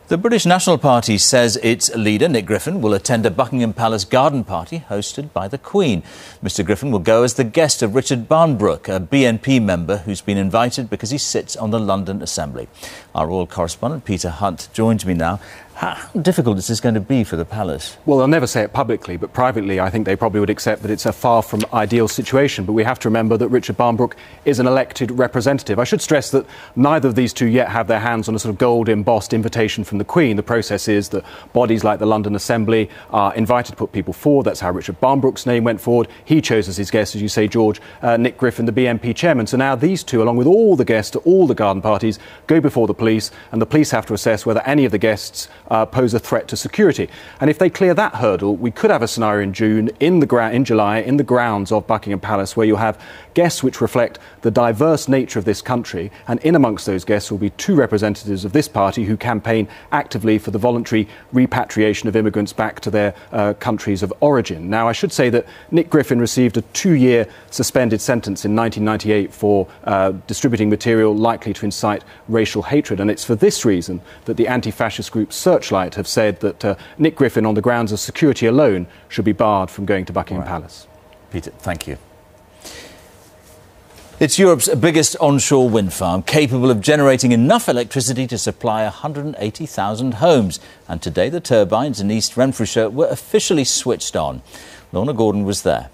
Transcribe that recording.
The British National Party says its leader, Nick Griffin, will attend a Buckingham Palace garden party hosted by the Queen. Mr Griffin will go as the guest of Richard Barnbrook, a BNP member who's been invited because he sits on the London Assembly. Our royal correspondent, Peter Hunt, joins me now. How difficult is this going to be for the palace? Well, they'll never say it publicly, but privately I think they probably would accept that it's a far from ideal situation. But we have to remember that Richard Barnbrook is an elected representative. I should stress that neither of these two yet have their hands on a sort of gold embossed invitation from the Queen. The process is that bodies like the London Assembly are invited to put people forward. That's how Richard Barnbrook's name went forward. He chose as his guest, as you say, George, Nick Griffin, the BNP chairman. So now these two, along with all the guests at all the garden parties, go before the police, and the police have to assess whether any of the guests pose a threat to security. And if they clear that hurdle, we could have a scenario in July, in the grounds of Buckingham Palace, where you'll have guests which reflect the diverse nature of this country, and in amongst those guests will be two representatives of this party who campaign actively for the voluntary repatriation of immigrants back to their countries of origin. Now, I should say that Nick Griffin received a 2-year suspended sentence in 1998 for distributing material likely to incite racial hatred, and it's for this reason that the anti-fascist group Searchlight have said that Nick Griffin, on the grounds of security alone, should be barred from going to Buckingham Palace. Peter, thank you. It's Europe's biggest onshore wind farm, capable of generating enough electricity to supply 180,000 homes. And today the turbines in East Renfrewshire were officially switched on. Lorna Gordon was there.